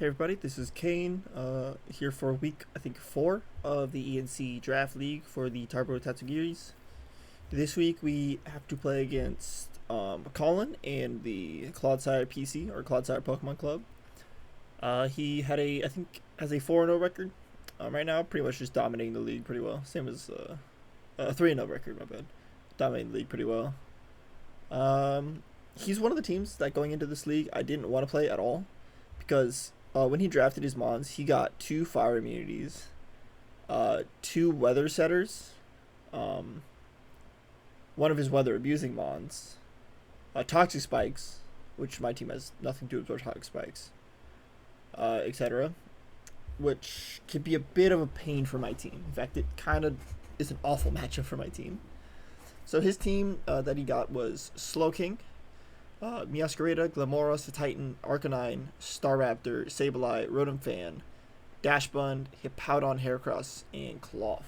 Hey everybody, this is Kane, here for week, I think, 4 of the ENC Draft League for the Tarboro Tatsugiris. This week we have to play against Colin and the Clodsire PC, or Clodsire Pokemon Club. He had I think, has a 4-0 record right now, pretty much just dominating the league pretty well. Same as a 3-0 record, my bad. Dominating the league pretty well. He's one of the teams that going into this league I didn't want to play at all, because when he drafted his Mons, he got 2 fire immunities, 2 weather setters, one of his weather abusing Mons, toxic spikes, which my team has nothing to do with toxic spikes, etc., which can be a bit of a pain for my team. In fact, it kind of is an awful matchup for my team. So his team that he got was Slowking, Meowscarada, Glimmora, Titan, Arcanine, Staraptor, Sableye, Rotom-Fan, Dashbund, Hippowdon, Heracross, and Cloth.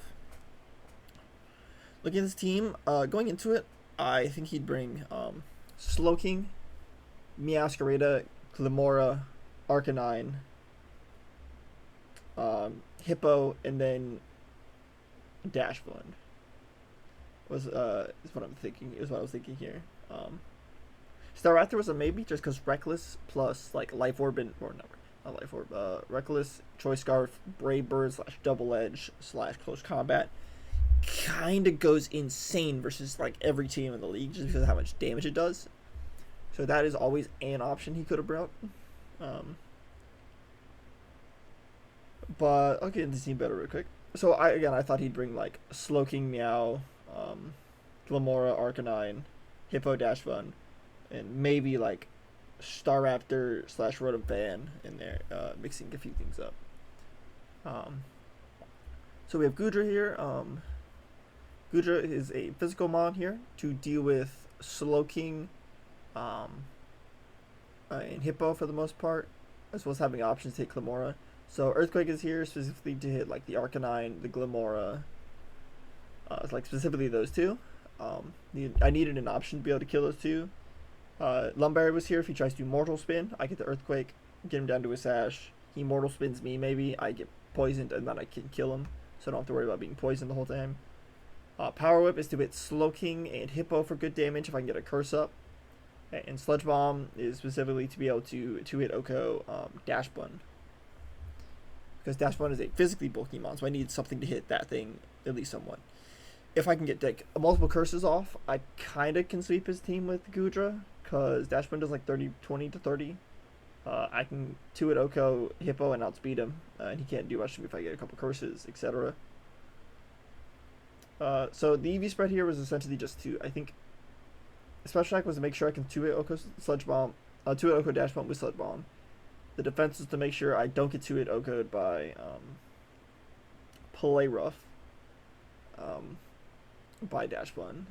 Looking at this team, going into it, I think he'd bring Slowking, Meowscarada, Glimmora, Arcanine, Hippo, and then Dashbund. Is what I'm thinking. Is what I was thinking here. Staraptor was a maybe just because Reckless plus like Life Orb and not Life Orb. Reckless, Choice Scarf, Brave Bird / Double Edge / Close Combat kind of goes insane versus like every team in the league just because of how much damage it does. So that is always an option he could have brought. But I'll get into this team better real quick. So I thought he'd bring like Slowking, Meow, Glimmora, Arcanine, Hippo, Dashbund, and maybe like Staraptor / Rotom-Fan in there, mixing a few things up. So we have Goodra here. Goodra is a physical mon here to deal with Slowking and Hippo for the most part, as well as having options to hit Glimmora. So Earthquake is here specifically to hit like the Arcanine, the Glimmora, like specifically those two. I needed an option to be able to kill those two. Lumberry was here if he tries to do Mortal Spin. I get the Earthquake, get him down to a sash. He Mortal Spins me maybe. I get poisoned and then I can kill him, so I don't have to worry about being poisoned the whole time. Power Whip is to hit Slowking and Hippo for good damage if I can get a curse up. And Sludge Bomb is specifically to be able to hit Oko Dashbund. Because Dashbund is a physically bulky mon, so I need something to hit that thing at least somewhat. If I can get like multiple curses off, I kind of can sweep his team with Goodra, because Dashbund does like 20 to 30. I can 2-hit Oko, Hippo, and outspeed him, and he can't do much to me if I get a couple curses, etc. So the EV spread here was essentially just to, I think, special attack was to make sure I can 2-hit Oko Sludge Bomb, 2-hit Oko Dash Bomb with Sludge Bomb. The defense is to make sure I don't get 2-hit Oko'd by Play Rough. By Dashbund.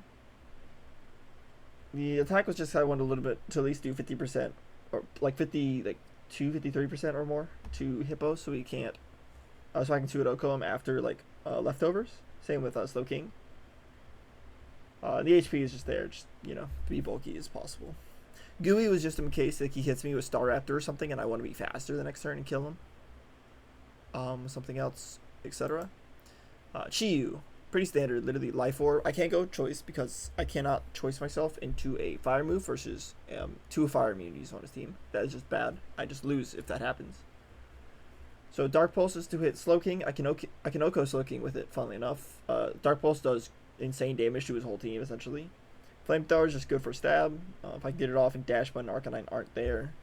The attack was just I wanted a little bit to at least do 50% or like 53% or more to Hippo, so he can't so I can 2-hit Oko him after like leftovers. Same with Slowking. The HP is just there, just to be bulky as possible. Gooey was just in case like he hits me with Staraptor or something and I want to be faster the next turn and kill him. Something else, etc. Chiyu, pretty standard, literally Life Orb. I can't go choice because I cannot choice myself into a fire move versus 2 fire immunities on his team. That is just bad. I just lose if that happens. So Dark Pulse is to hit Slowking. I can Oko Slowking with it, funnily enough. Dark Pulse does insane damage to his whole team, essentially. Flamethrower is just good for stab. If I can get it off and Dashbund and Arcanine aren't there.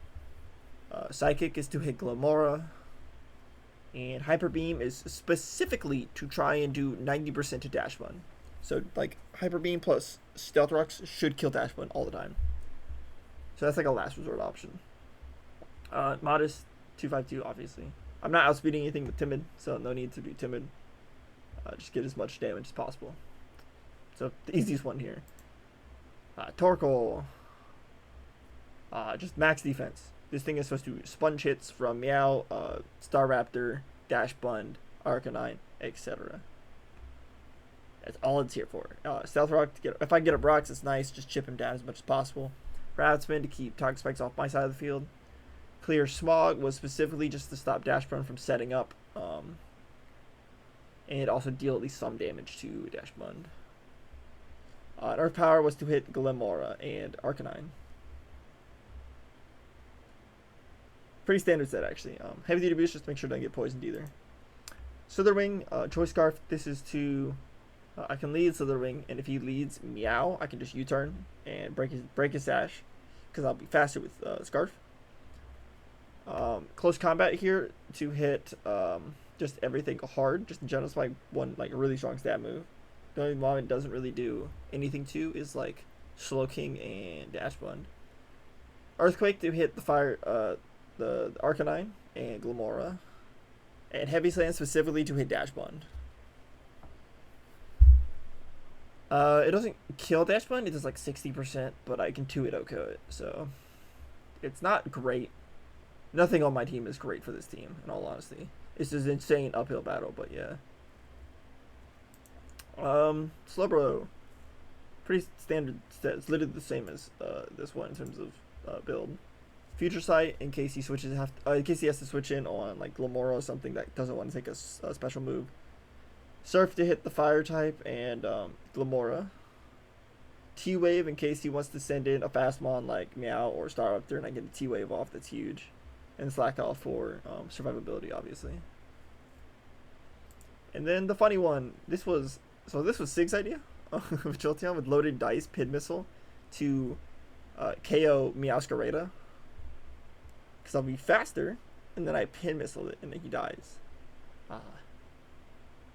Psychic is to hit Glimmora. And Hyper Beam is specifically to try and do 90% to Dashbund. So, like, Hyper Beam plus Stealth Rocks should kill Dashbund all the time. So that's like a last resort option. Modest, 252, obviously. I'm not outspeeding anything with Timid, so no need to do Timid. Just get as much damage as possible. So, the easiest one here. Torkoal. Just max defense. This thing is supposed to sponge hits from Meow, Staraptor, Dashbund, Arcanine, etc. That's all it's here for. Stealth Rock, if I get a Brox, it's nice. Just chip him down as much as possible. Rapid Spin to keep Toxic Spikes off my side of the field. Clear Smog was specifically just to stop Dash Bun from setting up, and also deal at least some damage to Dash Bun. Earth Power was to hit Glimora and Arcanine. Pretty standard set, actually. Heavy Duty Boost just to make sure I don't get poisoned either. Slitherwing, Choice Scarf. This is to... I can lead Slitherwing, and if he leads Meow, I can just U-turn and break his dash, because I'll be faster with Scarf. Close Combat here to hit just everything hard, just in general. It's my one like really strong stab move. The only one it doesn't really do anything to is like Slowking and Dash Bun. Earthquake to hit the fire, the Arcanine and Glimora, and Heavy Slam specifically to hit Dash Bun. It doesn't kill Dash Bun, it does like 60%, but I can 2-hit OHKO it, so it's not great. Nothing on my team is great for this team, in all honesty. It's just an insane uphill battle, but yeah. Slowbro. Pretty standard stat. It's literally the same as this one in terms of build. Future Sight in case he switches in case he has to switch in on like Glimora or something that doesn't want to take a special move. Surf to hit the fire type and Glimora. T-Wave in case he wants to send in a fast mon like Meow or Staraptor and I get a T-Wave off that's huge. And Slack off for survivability, obviously. And then the funny one, this was Sig's idea of Jolteon with loaded dice, Pin Missile to KO Meowscarada. Because I'll be faster, and then I Pin Missile it, and then he dies. So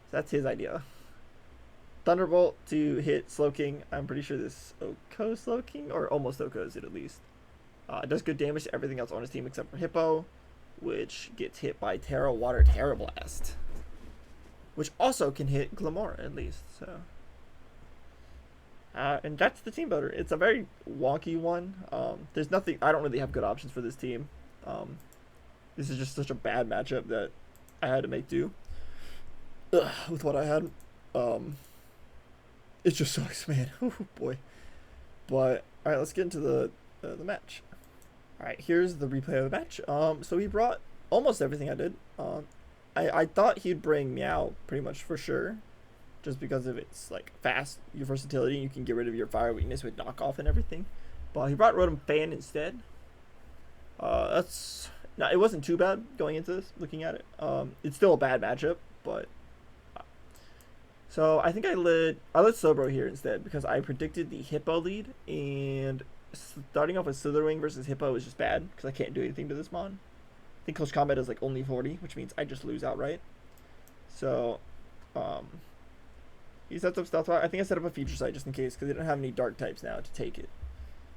that's his idea. Thunderbolt to hit Slowking. I'm pretty sure this OHKO Slowking, or almost OHKOs it at least. It does good damage to everything else on his team except for Hippo, which gets hit by Terra Water Terra Blast, which also can hit Glimora at least. So, and that's the team builder. It's a very wonky one. There's nothing. I don't really have good options for this team. This is just such a bad matchup that I had to make do with what I had. It just sucks, man. Oh boy. But all right, let's get into the match. Alright, here's the replay of the match. So he brought almost everything I did. I thought he'd bring Meow pretty much for sure, just because of its like fast, your versatility, and you can get rid of your fire weakness with knockoff and everything. But he brought Rotom Fan instead. It wasn't too bad going into this. Looking at it, it's still a bad matchup, but so I think I let Slowbro here instead because I predicted the Hippo lead, and starting off with Slitherwing versus Hippo is just bad because I can't do anything to this mon. I think Close Combat is like only 40, which means I just lose outright. So, he sets up Stealth Rock. I think I set up a Future Sight just in case because they don't have any Dark types now to take it.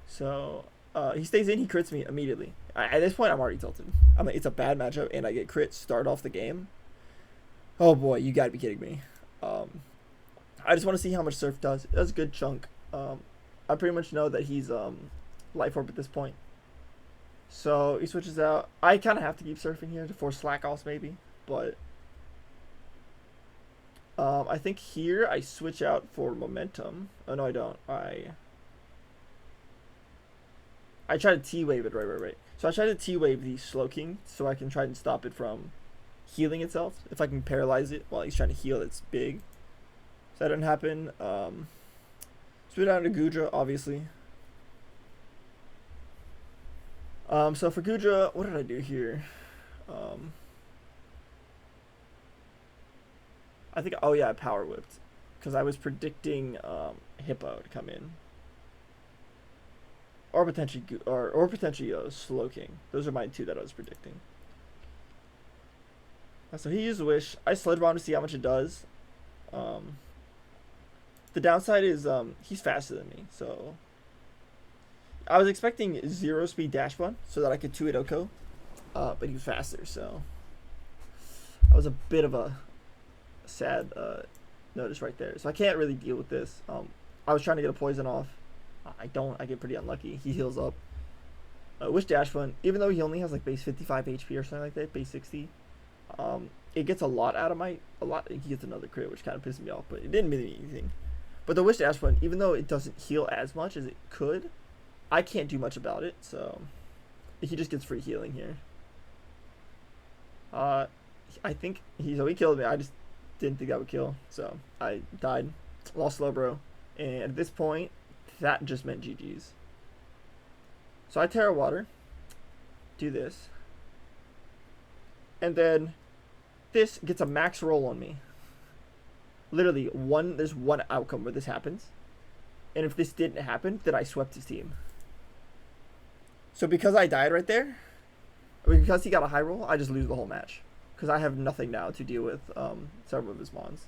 So, he stays in, he crits me immediately. At this point, I'm already tilted. I'm like, it's a bad matchup, and I get crit start off the game. Oh boy, you gotta be kidding me. I just want to see how much Surf does. It does a good chunk. I pretty much know that he's Life Orb at this point. So he switches out. I kind of have to keep Surfing here to force Slack Offs maybe. But I think here I switch out for Momentum. Oh no, I don't. I try to T-Wave it, right. So I try to T-Wave the Slowking so I can try and stop it from healing itself. If I can paralyze it while he's trying to heal, it's big. So that didn't happen. Spit out into Goodra, obviously. So for Goodra, what did I do here? I think, oh yeah, I Power Whipped. Because I was predicting Hippo to come in. Or potentially Slowking. Those are my two that I was predicting. So he used Wish. I Sled Bomb to see how much it does. The downside is he's faster than me, so I was expecting 0 speed Dash Bun so that I could 2-hit OHKO, but he was faster, so that was a bit of a sad notice right there. So I can't really deal with this. I was trying to get a poison off. I get pretty unlucky. He heals up. Wish Dash Bun, even though he only has like base 55 HP or something like that, base 60. It gets a lot out of he gets another crit, which kind of pisses me off, but it didn't mean anything. But the Wish Dash Bun, even though it doesn't heal as much as it could, I can't do much about it, so he just gets free healing here. I think he killed me. I just didn't think that would kill, so I died, lost low bro, and at this point, that just meant GG's. So I Terra Water, do this, and then this gets a max roll on me. Literally there's one outcome where this happens, and if this didn't happen, then I swept his team. So because I died right there, because he got a high roll, I just lose the whole match. Because I have nothing now to deal with several of his mons.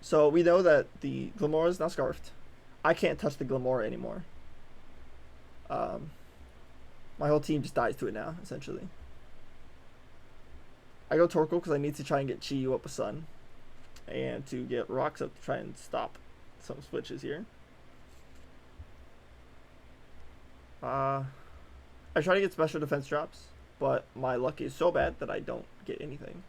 So we know that the Glamora is now scarfed. I can't touch the Glamora anymore. My whole team just dies to it now, essentially. I go Torkoal because I need to try and get Chi-Yu up a Sun. And to get Rocks up to try and stop some switches here. I try to get special defense drops, but my luck is so bad that I don't get anything.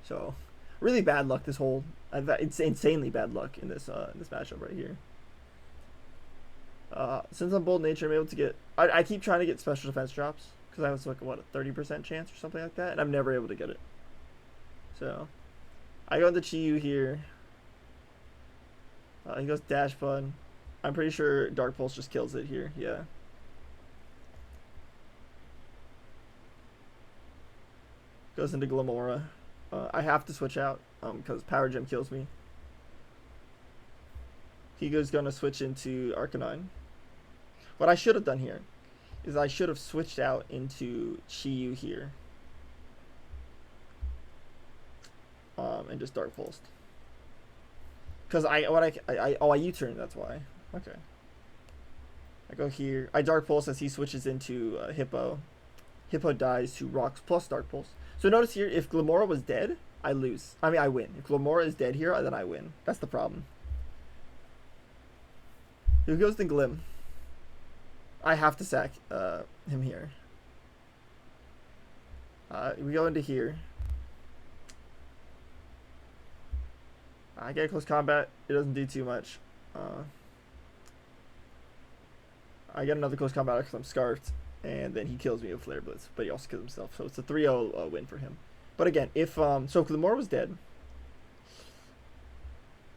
So, really bad luck this whole. It's insanely bad luck in this matchup right here. Since I'm bold nature, I'm able to get. I keep trying to get special defense drops because I have like what a 30% chance or something like that, and I'm never able to get it. So, I go into Chi-Yu here. He goes Dash Bud. I'm pretty sure Dark Pulse just kills it here. Yeah. Goes into Glamora. I have to switch out because Power Gem kills me. He goes going to switch into Arcanine. What I should have done here is I should have switched out into Chi-Yu here. And just Dark Pulsed. Because I U-turn, that's why. Okay. I go here. I Dark Pulse as he switches into Hippo. Hippo dies to Rocks plus Dark Pulse. So notice here, if Glamora was dead, I lose. I mean, I win. If Glamora is dead here, then I win. That's the problem. Here goes the Glim. I have to sack him here. We go into here. I get close combat. It doesn't do too much. I get another close combat because I'm scarfed. And then he kills me with Flare Blitz, but he also kills himself. So it's a 3-0 win for him. But again, if Glamora was dead,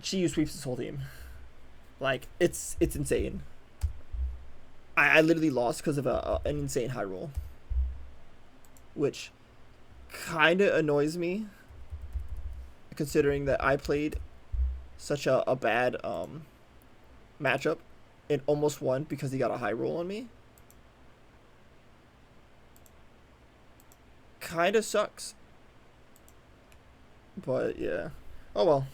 Chi-Yu sweeps his whole team. Like, it's insane. I literally lost because of an insane high roll. Which kind of annoys me, considering that I played such a bad matchup and almost won because he got a high roll on me. Kind of sucks. But yeah. Oh well.